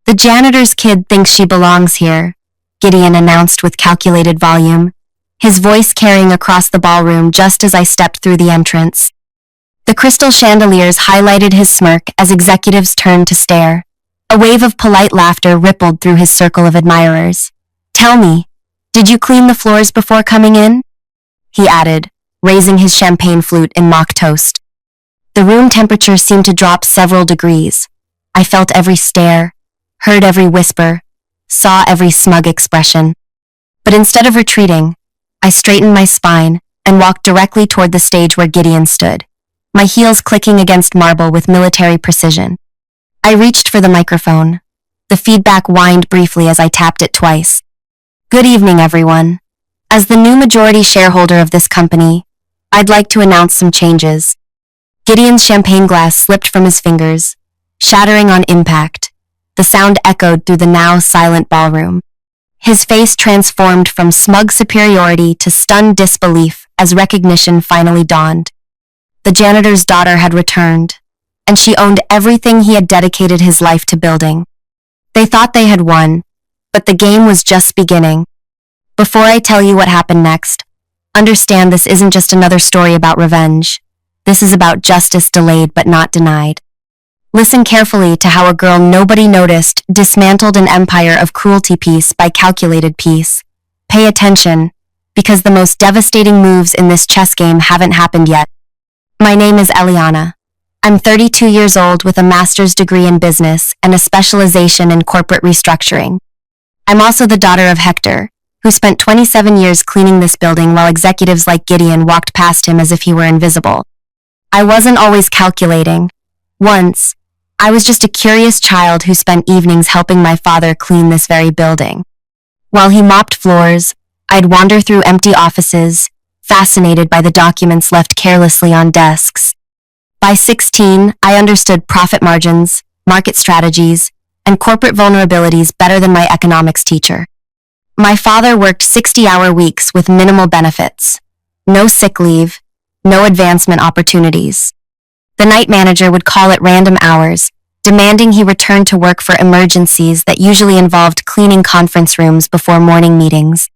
The janitor's kid thinks she belongs here, Gideon announced with calculated volume, his voice carrying across the ballroom just as I stepped through the entrance. The crystal chandeliers highlighted his smirk as executives turned to stare. A wave of polite laughter rippled through his circle of admirers. "Tell me, did you clean the floors before coming in?" he added, raising his champagne flute in mock toast. The room temperature seemed to drop several degrees. I felt every stare, heard every whisper, saw every smug expression. But instead of retreating, I straightened my spine and walked directly toward the stage where Gideon stood, my heels clicking against marble with military precision. I reached for the microphone. The feedback whined briefly as I tapped it twice. "Good evening, everyone. As the new majority shareholder of this company, I'd like to announce some changes." Gideon's champagne glass slipped from his fingers, shattering on impact. The sound echoed through the now silent ballroom. His face transformed from smug superiority to stunned disbelief as recognition finally dawned. The janitor's daughter had returned, and she owned everything he had dedicated his life to building. They thought they had won, but the game was just beginning. Before I tell you what happened next, understand this isn't just another story about revenge. This is about justice delayed but not denied. Listen carefully to how a girl nobody noticed dismantled an empire of cruelty piece by calculated piece. Pay attention, because the most devastating moves in this chess game haven't happened yet. My name is Eliana. I'm 32 years old with a master's degree in business and a specialization in corporate restructuring. I'm also the daughter of Hector, who spent 27 years cleaning this building while executives like Gideon walked past him as if he were invisible. I wasn't always calculating. Once, I was just a curious child who spent evenings helping my father clean this very building. While he mopped floors, I'd wander through empty offices, fascinated by the documents left carelessly on desks. By 16, I understood profit margins, market strategies, and corporate vulnerabilities better than my economics teacher. My father worked 60-hour weeks with minimal benefits. No sick leave, no advancement opportunities. The night manager would call at random hours, demanding he return to work for emergencies that usually involved cleaning conference rooms before morning meetings.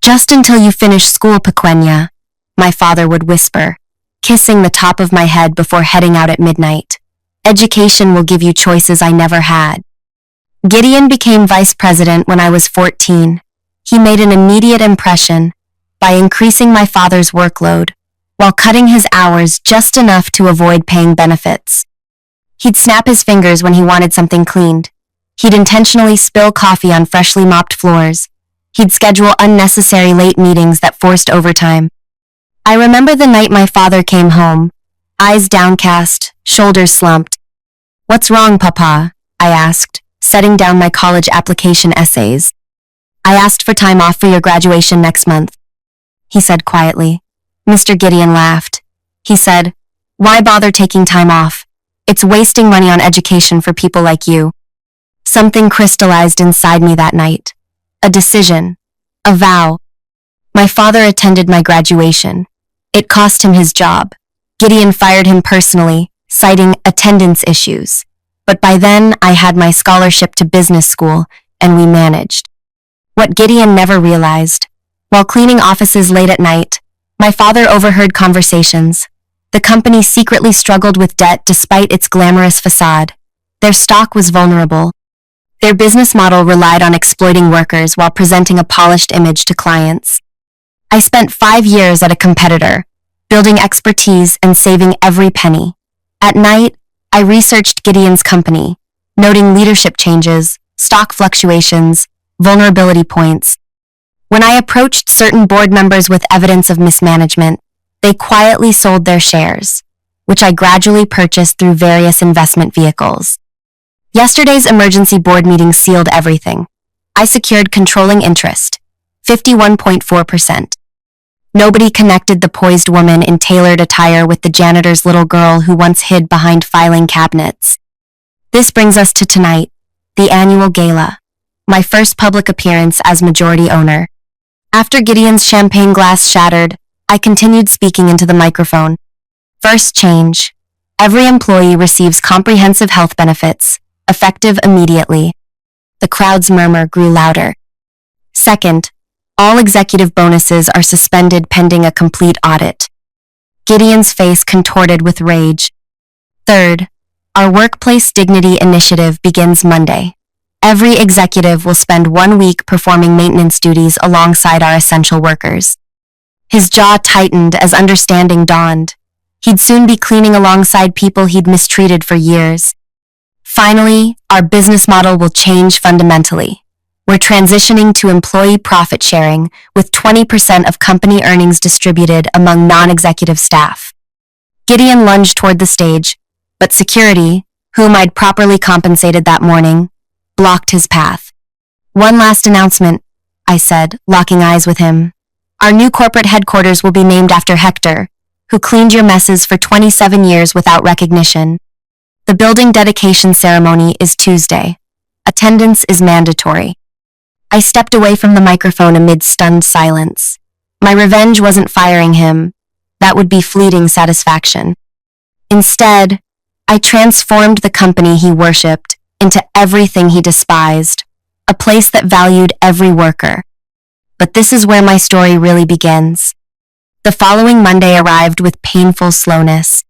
"Just until you finish school, Pequeña," my father would whisper, kissing the top of my head before heading out at midnight. "Education will give you choices I never had." Gideon became vice president when I was 14. He made an immediate impression by increasing my father's workload, while cutting his hours just enough to avoid paying benefits. He'd snap his fingers when he wanted something cleaned. He'd intentionally spill coffee on freshly mopped floors. He'd schedule unnecessary late meetings that forced overtime. I remember the night my father came home, eyes downcast, shoulders slumped. "What's wrong, Papa?" I asked, setting down my college application essays. "I asked for time off for your graduation next month," he said quietly. Mr. Gideon laughed. He said, "Why bother taking time off? It's wasting money on education for people like you." Something crystallized inside me that night. A decision. A vow. My father attended my graduation. It cost him his job. Gideon fired him personally, citing attendance issues. But by then, I had my scholarship to business school, and we managed. What Gideon never realized, while cleaning offices late at night, my father overheard conversations. The company secretly struggled with debt despite its glamorous facade. Their stock was vulnerable. Their business model relied on exploiting workers while presenting a polished image to clients. I spent 5 years at a competitor, building expertise and saving every penny. At night, I researched Gideon's company, noting leadership changes, stock fluctuations, vulnerability points. When I approached certain board members with evidence of mismanagement, they quietly sold their shares, which I gradually purchased through various investment vehicles. Yesterday's emergency board meeting sealed everything. I secured controlling interest, 51.4%. Nobody connected the poised woman in tailored attire with the janitor's little girl who once hid behind filing cabinets. This brings us to tonight, the annual gala, my first public appearance as majority owner. After Gideon's champagne glass shattered, I continued speaking into the microphone. First change. Every employee receives comprehensive health benefits, effective immediately. The crowd's murmur grew louder. Second, all executive bonuses are suspended pending a complete audit. Gideon's face contorted with rage. Third, our workplace dignity initiative begins Monday. Every executive will spend 1 week performing maintenance duties alongside our essential workers. His jaw tightened as understanding dawned. He'd soon be cleaning alongside people he'd mistreated for years. Finally, our business model will change fundamentally. We're transitioning to employee profit sharing, with 20% of company earnings distributed among non-executive staff. Gideon lunged toward the stage, but security, whom I'd properly compensated that morning, blocked his path. One last announcement, I said, locking eyes with him. Our new corporate headquarters will be named after Hector, who cleaned your messes for 27 years without recognition. The building dedication ceremony is Tuesday. Attendance is mandatory. I stepped away from the microphone amid stunned silence. My revenge wasn't firing him. That would be fleeting satisfaction. Instead, I transformed the company he worshipped into everything he despised, a place that valued every worker. But this is where my story really begins. The following Monday arrived with painful slowness.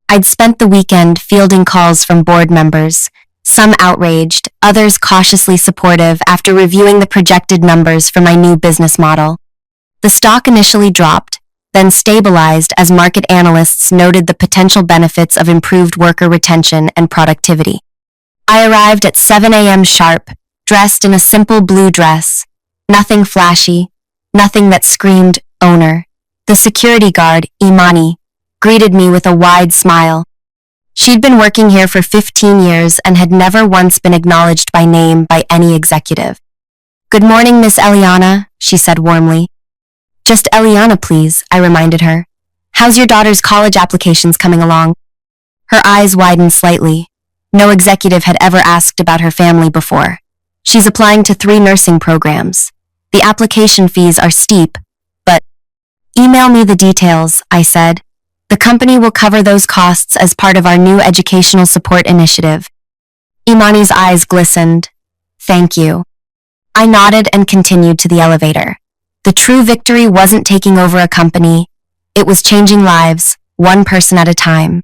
I'd spent the weekend fielding calls from board members, some outraged, others cautiously supportive after reviewing the projected numbers for my new business model. The stock initially dropped, then stabilized as market analysts noted the potential benefits of improved worker retention and productivity. I arrived at 7 a.m. sharp, dressed in a simple blue dress. Nothing flashy, nothing that screamed owner. The security guard, Imani, greeted me with a wide smile. She'd been working here for 15 years and had never once been acknowledged by name by any executive. Good morning, Miss Eliana, she said warmly. Just Eliana, please, I reminded her. How's your daughter's college applications coming along? Her eyes widened slightly. No executive had ever asked about her family before. She's applying to 3 nursing programs. The application fees are steep, but email me the details, I said. The company will cover those costs as part of our new educational support initiative. Imani's eyes glistened. Thank you. I nodded and continued to the elevator. The true victory wasn't taking over a company. It was changing lives, one person at a time.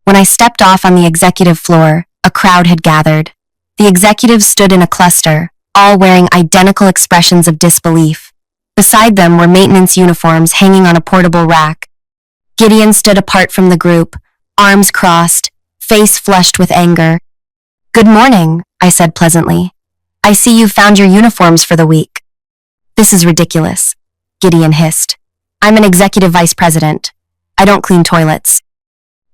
When I stepped off on the executive floor, a crowd had gathered. The executives stood in a cluster, all wearing identical expressions of disbelief. Beside them were maintenance uniforms hanging on a portable rack. Gideon stood apart from the group, arms crossed, face flushed with anger. Good morning, I said pleasantly. I see you've found your uniforms for the week. This is ridiculous, Gideon hissed. I'm an executive vice president. I don't clean toilets.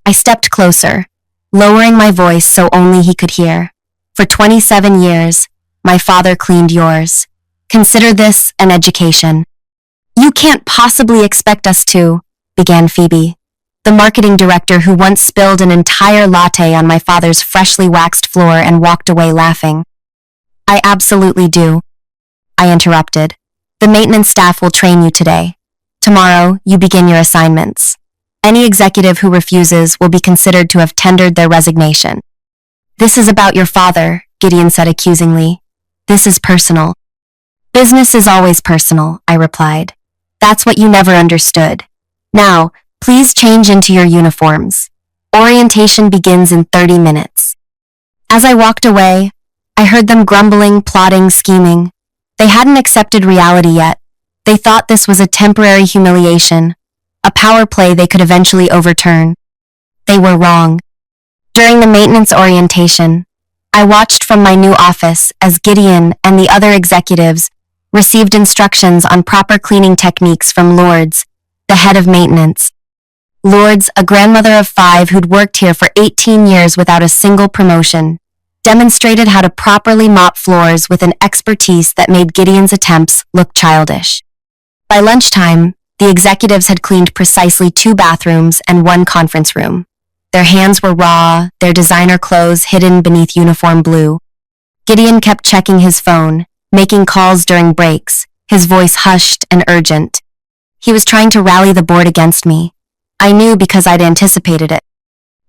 I stepped closer, lowering my voice so only he could hear. For 27 years, my father cleaned yours. Consider this an education. You can't possibly expect us to, began Phoebe, the marketing director who once spilled an entire latte on my father's freshly waxed floor and walked away laughing. I absolutely do, I interrupted. The maintenance staff will train you today. Tomorrow, you begin your assignments. Any executive who refuses will be considered to have tendered their resignation. This is about your father, Gideon said accusingly. This is personal. Business is always personal, I replied. That's what you never understood. Now, please change into your uniforms. Orientation begins in 30 minutes. As I walked away, I heard them grumbling, plotting, scheming. They hadn't accepted reality yet. They thought this was a temporary humiliation, a power play they could eventually overturn. They were wrong. During the maintenance orientation, I watched from my new office as Gideon and the other executives received instructions on proper cleaning techniques from Lourdes, the head of maintenance. Lourdes, a grandmother of 5 who'd worked here for 18 years without a single promotion, demonstrated how to properly mop floors with an expertise that made Gideon's attempts look childish. By lunchtime, the executives had cleaned precisely 2 bathrooms and 1 conference room. Their hands were raw, their designer clothes hidden beneath uniform blue. Gideon kept checking his phone, making calls during breaks, his voice hushed and urgent. He was trying to rally the board against me. I knew because I'd anticipated it.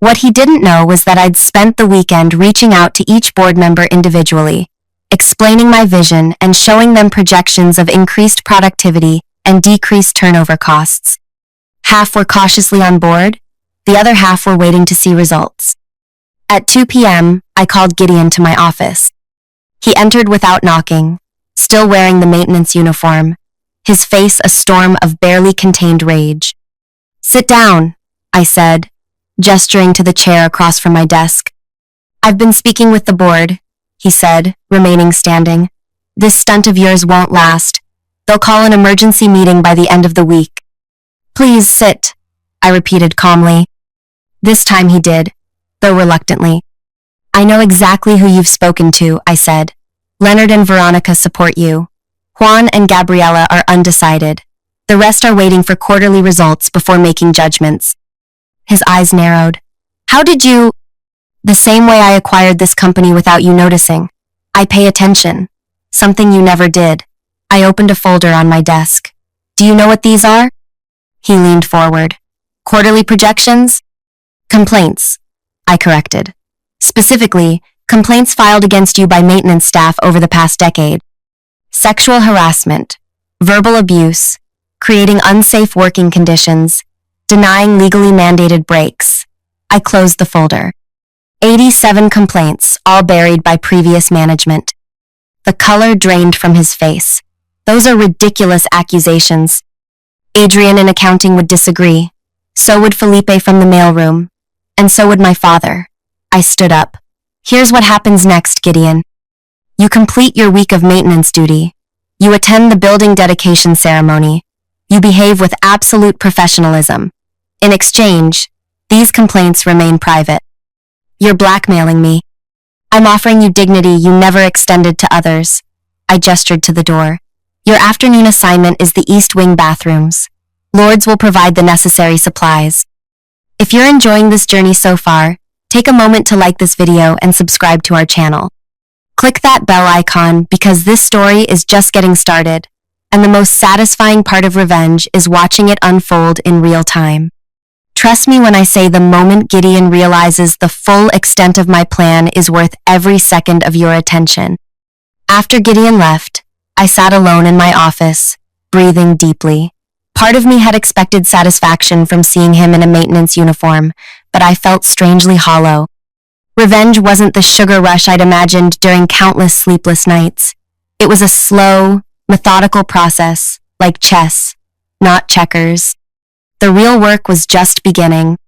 What he didn't know was that I'd spent the weekend reaching out to each board member individually, explaining my vision and showing them projections of increased productivity and decreased turnover costs. Half were cautiously on board, the other half were waiting to see results. At 2 p.m., I called Gideon to my office. He entered without knocking, still wearing the maintenance uniform, his face a storm of barely contained rage. "Sit down," I said, gesturing to the chair across from my desk. "I've been speaking with the board," he said, remaining standing. "This stunt of yours won't last. They'll call an emergency meeting by the end of the week." "Please sit," I repeated calmly. This time he did, though reluctantly. "I know exactly who you've spoken to," I said. "Leonard and Veronica support you. Juan and Gabriella are undecided. The rest are waiting for quarterly results before making judgments." His eyes narrowed. "How did you—" "The same way I acquired this company without you noticing. I pay attention. Something you never did." I opened a folder on my desk. "Do you know what these are?" He leaned forward. "Quarterly projections?" "Complaints," I corrected. "Specifically, complaints filed against you by maintenance staff over the past decade. Sexual harassment, verbal abuse, creating unsafe working conditions, denying legally mandated breaks." I closed the folder. 87 complaints, all buried by previous management. The color drained from his face. "Those are ridiculous accusations." Adrian in accounting would disagree. So would Felipe from the mailroom. And so would my father. I stood up. "Here's what happens next, Gideon. You complete your week of maintenance duty. You attend the building dedication ceremony. You behave with absolute professionalism. In exchange, these complaints remain private. You're blackmailing me. I'm offering you dignity you never extended to others." I gestured to the door. "Your afternoon assignment is the East Wing bathrooms. Lords will provide the necessary supplies. If you're enjoying this journey so far, take a moment to like this video and subscribe to our channel. Click that bell icon because this story is just getting started, and the most satisfying part of revenge is watching it unfold in real time. Trust me when I say the moment Gideon realizes the full extent of my plan is worth every second of your attention. After Gideon left, I sat alone in my office, breathing deeply. Part of me had expected satisfaction from seeing him in a maintenance uniform, but I felt strangely hollow. Revenge wasn't the sugar rush I'd imagined during countless sleepless nights. It was a slow, methodical process, like chess, not checkers. The real work was just beginning.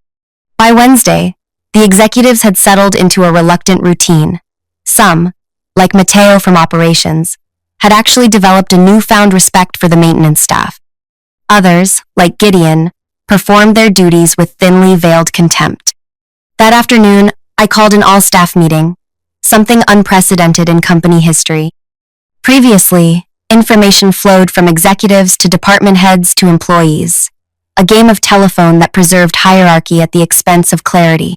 By Wednesday, the executives had settled into a reluctant routine. Some, like Mateo from operations, had actually developed a newfound respect for the maintenance staff. Others, like Gideon, performed their duties with thinly veiled contempt. That afternoon, I called an all-staff meeting, something unprecedented in company history. Previously, information flowed from executives to department heads to employees, a game of telephone that preserved hierarchy at the expense of clarity.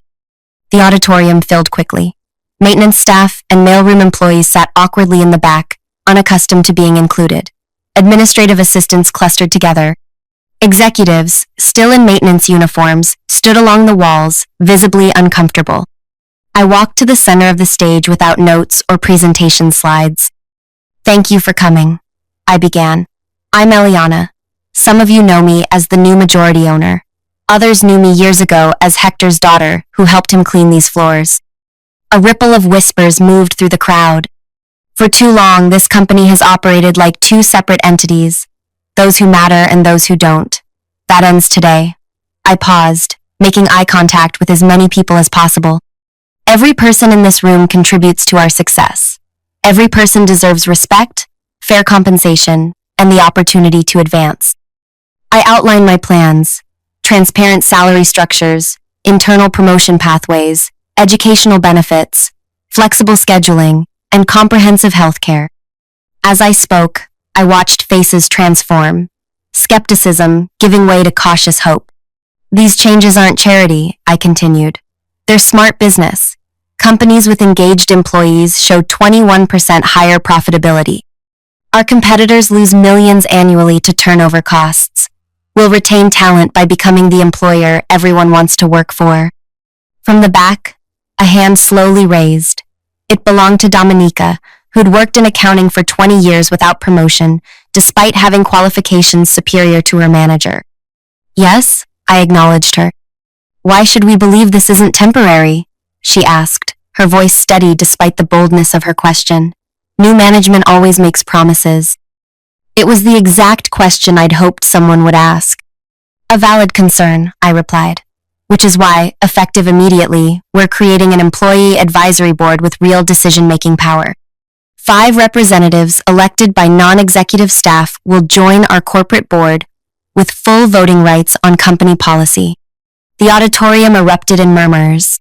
The auditorium filled quickly. Maintenance staff and mailroom employees sat awkwardly in the back, unaccustomed to being included. Administrative assistants clustered together. Executives, still in maintenance uniforms, stood along the walls, visibly uncomfortable. I walked to the center of the stage without notes or presentation slides. "Thank you for coming," I began. "I'm Eliana. Some of you know me as the new majority owner. Others knew me years ago as Hector's daughter, who helped him clean these floors." A ripple of whispers moved through the crowd. For too long, this company has operated like two separate entities, those who matter and those who don't. That ends today. I paused, making eye contact with as many people as possible. Every person in this room contributes to our success. Every person deserves respect, fair compensation, and the opportunity to advance. I outlined my plans: transparent salary structures, internal promotion pathways, educational benefits, flexible scheduling, and comprehensive health care. As I spoke, I watched faces transform, skepticism giving way to cautious hope. "These changes aren't charity," I continued. "They're smart business. Companies with engaged employees show 21% higher profitability. Our competitors lose millions annually to turnover costs. We'll retain talent by becoming the employer everyone wants to work for." From the back, a hand slowly raised. It belonged to Dominica, who'd worked in accounting for 20 years without promotion, despite having qualifications superior to her manager. Yes, I acknowledged her. Why should we believe this isn't temporary? She asked, her voice steady despite the boldness of her question. New management always makes promises. It was the exact question I'd hoped someone would ask. A valid concern, I replied. Which is why, effective immediately, we're creating an employee advisory board with real decision-making power. 5 representatives elected by non-executive staff will join our corporate board with full voting rights on company policy. The auditorium erupted in murmurs.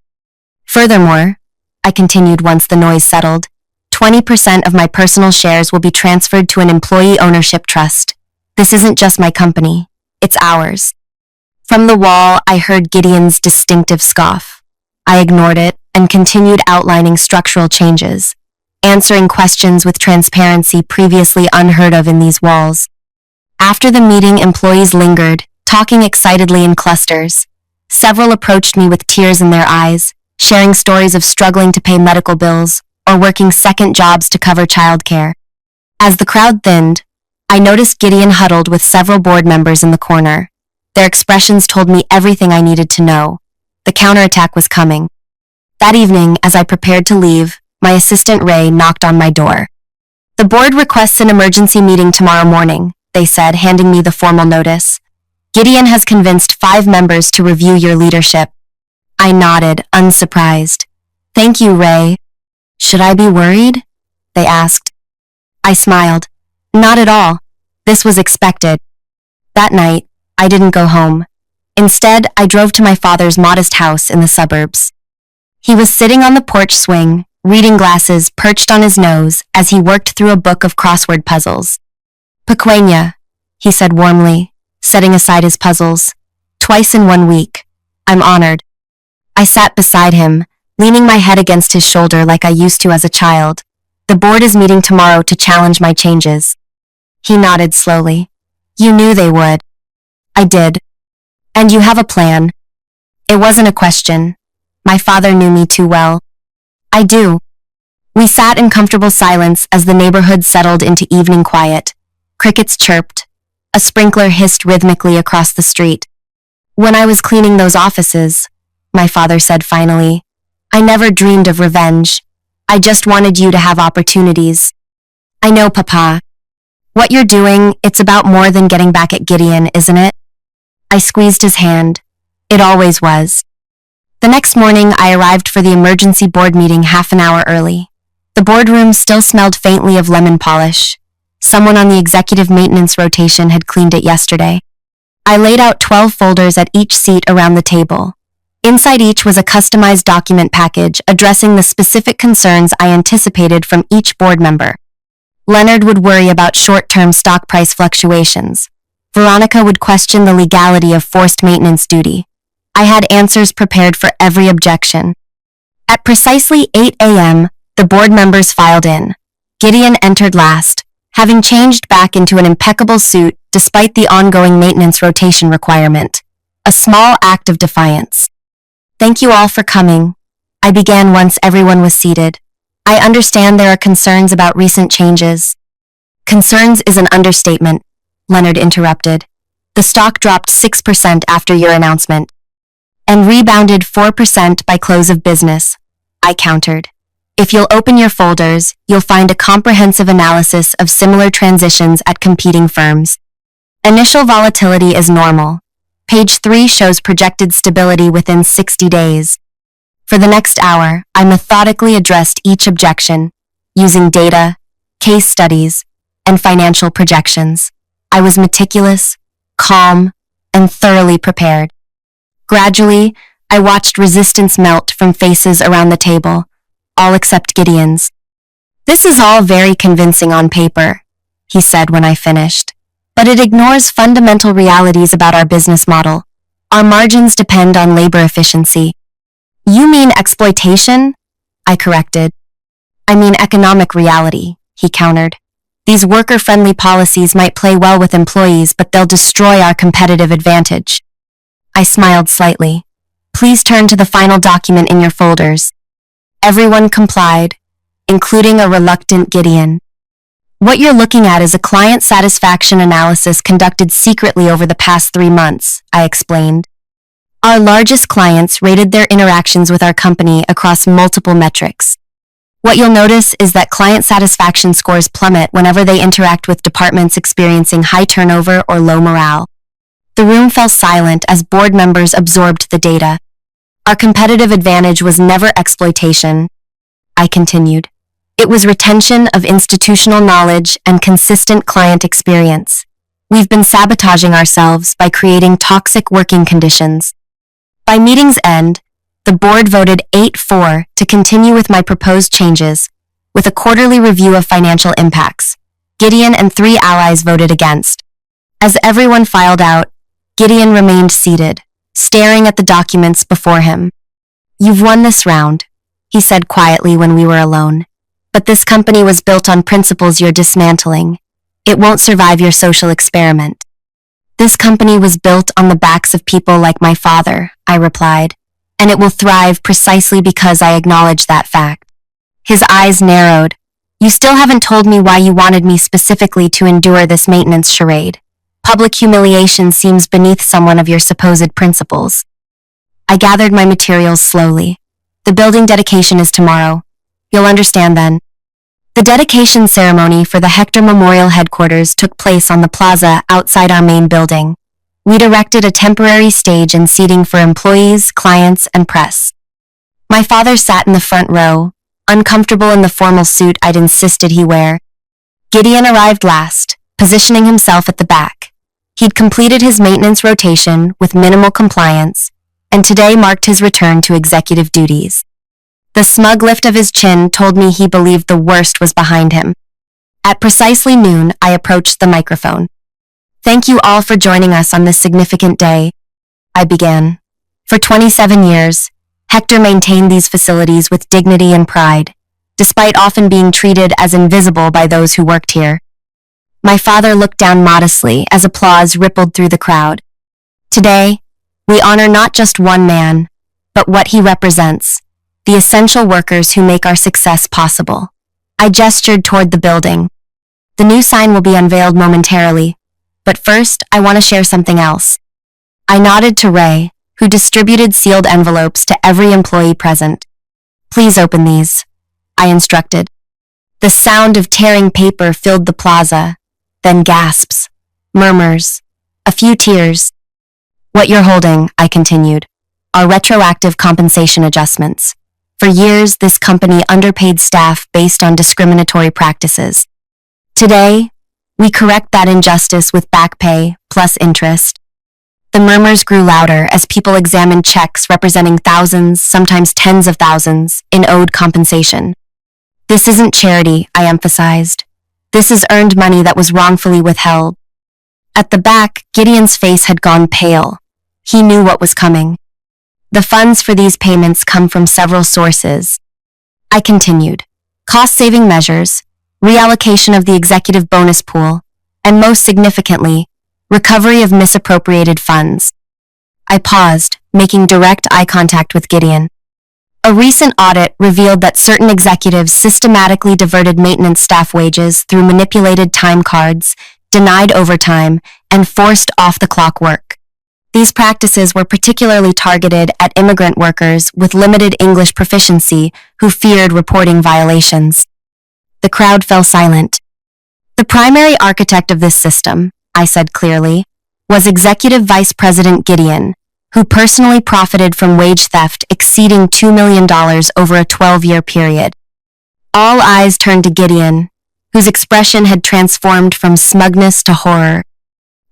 Furthermore, I continued once the noise settled, 20% of my personal shares will be transferred to an employee ownership trust. This isn't just my company, it's ours. From the wall, I heard Gideon's distinctive scoff. I ignored it and continued outlining structural changes, answering questions with transparency previously unheard of in these walls. After the meeting, employees lingered, talking excitedly in clusters. Several approached me with tears in their eyes, sharing stories of struggling to pay medical bills or working second jobs to cover childcare. As the crowd thinned, I noticed Gideon huddled with several board members in the corner. Their expressions told me everything I needed to know. The counterattack was coming. That evening, as I prepared to leave, my assistant Ray knocked on my door. The board requests an emergency meeting tomorrow morning, they said, handing me the formal notice. Gideon has convinced 5 members to review your leadership. I nodded, unsurprised. Thank you, Ray. Should I be worried? They asked. I smiled. Not at all. This was expected. That night, I didn't go home. Instead, I drove to my father's modest house in the suburbs. He was sitting on the porch swing, reading glasses perched on his nose as he worked through a book of crossword puzzles. Pequeña, he said warmly, setting aside his puzzles. Twice in 1 week. I'm honored. I sat beside him, leaning my head against his shoulder like I used to as a child. The board is meeting tomorrow to challenge my changes. He nodded slowly. You knew they would. I did. And you have a plan. It wasn't a question. My father knew me too well. I do. We sat in comfortable silence as the neighborhood settled into evening quiet. Crickets chirped. A sprinkler hissed rhythmically across the street. When I was cleaning those offices, my father said finally, I never dreamed of revenge. I just wanted you to have opportunities. I know, Papa. What you're doing, it's about more than getting back at Gideon, isn't it? I squeezed his hand. It always was. The next morning, I arrived for the emergency board meeting half an hour early. The boardroom still smelled faintly of lemon polish. Someone on the executive maintenance rotation had cleaned it yesterday. I laid out 12 folders at each seat around the table. Inside each was a customized document package addressing the specific concerns I anticipated from each board member. Leonard would worry about short-term stock price fluctuations. Veronica would question the legality of forced maintenance duty. I had answers prepared for every objection. At precisely 8 a.m., the board members filed in. Gideon entered last, having changed back into an impeccable suit despite the ongoing maintenance rotation requirement. A small act of defiance. Thank you all for coming. I began once everyone was seated. I understand there are concerns about recent changes. Concerns is an understatement, Leonard interrupted. The stock dropped 6% after your announcement. And rebounded 4% by close of business, I countered. If you'll open your folders, you'll find a comprehensive analysis of similar transitions at competing firms. Initial volatility is normal. Page 3 shows projected stability within 60 days. For the next hour, I methodically addressed each objection, using data, case studies, and financial projections. I was meticulous, calm, and thoroughly prepared. Gradually, I watched resistance melt from faces around the table, all except Gideon's. This is all very convincing on paper, he said when I finished, but it ignores fundamental realities about our business model. Our margins depend on labor efficiency. You mean exploitation? I corrected. I mean economic reality, he countered. These worker-friendly policies might play well with employees, but they'll destroy our competitive advantage. I smiled slightly. Please turn to the final document in your folders. Everyone complied. including a reluctant Gideon. What you're looking at is a client satisfaction analysis conducted secretly over the past 3 months, I explained. Our largest clients rated their interactions with our company across multiple metrics. What you'll notice is that client satisfaction scores plummet whenever they interact with departments experiencing high turnover or low morale. The room fell silent as board members absorbed the data. Our competitive advantage was never exploitation, I continued. It was retention of institutional knowledge and consistent client experience. We've been sabotaging ourselves by creating toxic working conditions. By meeting's end, the board voted 8-4 to continue with my proposed changes, with a quarterly review of financial impacts. Gideon and 3 allies voted against. As everyone filed out, Gideon remained seated, staring at the documents before him. "You've won this round," he said quietly when we were alone. "But this company was built on principles you're dismantling. It won't survive your social experiment." "This company was built on the backs of people like my father," I replied, "and it will thrive precisely because I acknowledge that fact." His eyes narrowed. "You still haven't told me why you wanted me specifically to endure this maintenance charade. Public humiliation seems beneath someone of your supposed principles." I gathered my materials slowly. "The building dedication is tomorrow. You'll understand then." The dedication ceremony for the Hector Memorial headquarters took place on the plaza outside our main building. We'd erected a temporary stage and seating for employees, clients, and press. My father sat in the front row, uncomfortable in the formal suit I'd insisted he wear. Gideon arrived last, positioning himself at the back. He'd completed his maintenance rotation with minimal compliance, and today marked his return to executive duties. The smug lift of his chin told me he believed the worst was behind him. At precisely noon, I approached the microphone. "Thank you all for joining us on this significant day," I began. For 27 years, Hector maintained these facilities with dignity and pride, despite often being treated as invisible by those who worked here. My father looked down modestly as applause rippled through the crowd. "Today, we honor not just one man, but what he represents, the essential workers who make our success possible." I gestured toward the building. "The new sign will be unveiled momentarily, but first I want to share something else." I nodded to Ray, who distributed sealed envelopes to every employee present. "Please open these," I instructed. The sound of tearing paper filled the plaza, then gasps, murmurs, a few tears. "What you're holding," I continued, "are retroactive compensation adjustments. For years, this company underpaid staff based on discriminatory practices. Today, we correct that injustice with back pay plus interest." The murmurs grew louder as people examined checks representing thousands, sometimes tens of thousands, in owed compensation. "This isn't charity," I emphasized. "This is earned money that was wrongfully withheld." At the back, Gideon's face had gone pale. He knew what was coming. "The funds for these payments come from several sources," I continued. "Cost-saving measures, reallocation of the executive bonus pool, and most significantly, recovery of misappropriated funds." I paused, making direct eye contact with Gideon. "A recent audit revealed that certain executives systematically diverted maintenance staff wages through manipulated time cards, denied overtime, and forced off-the-clock work. These practices were particularly targeted at immigrant workers with limited English proficiency who feared reporting violations." The crowd fell silent. "The primary architect of this system," I said clearly, "was Executive Vice President Gideon, who personally profited from wage theft exceeding $2 million over a 12-year period." All eyes turned to Gideon, whose expression had transformed from smugness to horror.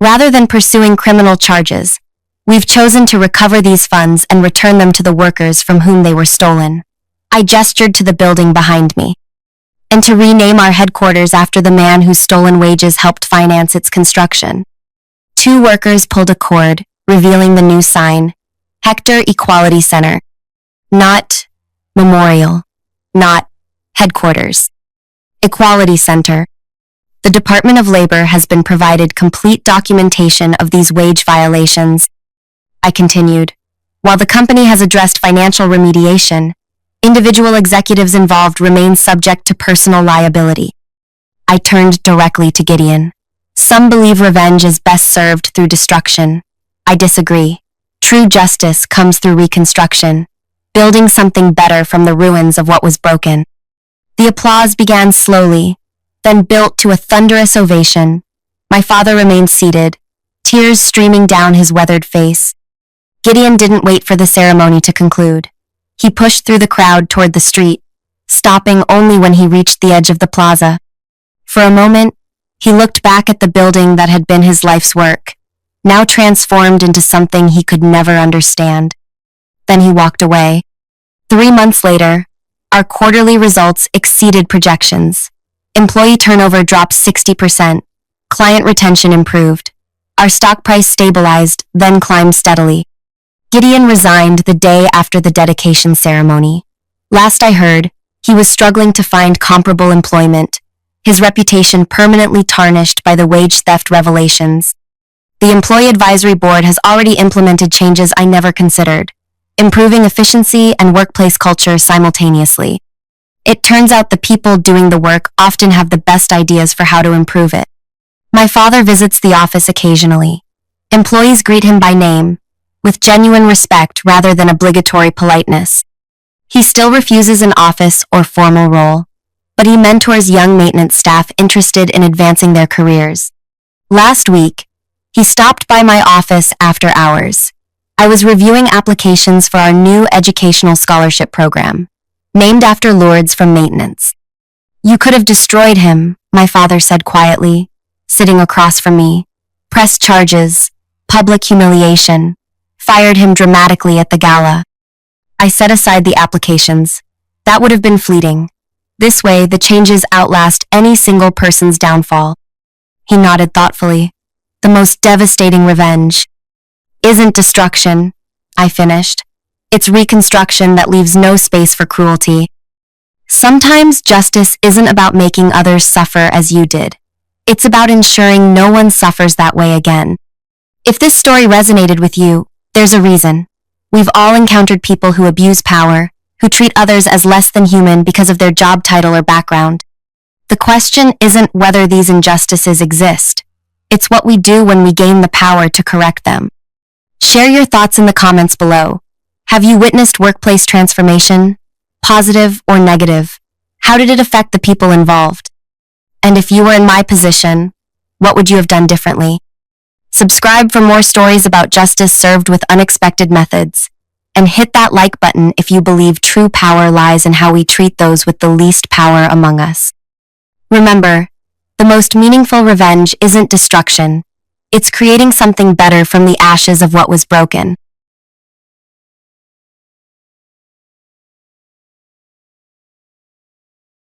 "Rather than pursuing criminal charges, we've chosen to recover these funds and return them to the workers from whom they were stolen." I gestured to the building behind me. "And to rename our headquarters after the man whose stolen wages helped finance its construction." 2 workers pulled a cord, revealing the new sign, Hector Equality Center. Not Memorial, not Headquarters. Equality Center. "The Department of Labor has been provided complete documentation of these wage violations," I continued. "While the company has addressed financial remediation, Individual executives involved remain subject to personal liability. I turned directly to Gideon. Some believe revenge is best served through destruction. I disagree. True justice comes through reconstruction, building something better from the ruins of what was broken. The applause began slowly, then built to a thunderous ovation. My father remained seated, tears streaming down his weathered face. Gideon didn't wait for the ceremony to conclude. He pushed through the crowd toward the street, stopping only when he reached the edge of the plaza. For a moment, he looked back at the building that had been his life's work, now transformed into something he could never understand. Then he walked away. 3 months later, our quarterly results exceeded projections. Employee turnover dropped 60%. Client retention improved. Our stock price stabilized, then climbed steadily. Gideon resigned the day after the dedication ceremony. Last I heard, he was struggling to find comparable employment, his reputation permanently tarnished by the wage theft revelations. The Employee Advisory Board has already implemented changes I never considered, improving efficiency and workplace culture simultaneously. It turns out the people doing the work often have the best ideas for how to improve it. My father visits the office occasionally. Employees greet him by name, with genuine respect rather than obligatory politeness. He still refuses an office or formal role, but he mentors young maintenance staff interested in advancing their careers. Last week, he stopped by my office after hours. I was reviewing applications for our new educational scholarship program, named after Lourdes from maintenance. "You could have destroyed him," my father said quietly, sitting across from me. "Pressed charges, public humiliation, fired him dramatically at the gala." I set aside the applications. That would have been fleeting. This way, the changes outlast any single person's downfall. He nodded thoughtfully. "The most devastating revenge isn't destruction," I finished. "It's reconstruction that leaves no space for cruelty." Sometimes justice isn't about making others suffer as you did. It's about ensuring no one suffers that way again. If this story resonated with you, there's a reason. We've all encountered people who abuse power, who treat others as less than human because of their job title or background. The question isn't whether these injustices exist. It's what we do when we gain the power to correct them. Share your thoughts in the comments below. Have you witnessed workplace transformation? Positive or negative? How did it affect the people involved? And if you were in my position, what would you have done differently? Subscribe for more stories about justice served with unexpected methods. And hit that like button if you believe true power lies in how we treat those with the least power among us. Remember, the most meaningful revenge isn't destruction. It's creating something better from the ashes of what was broken.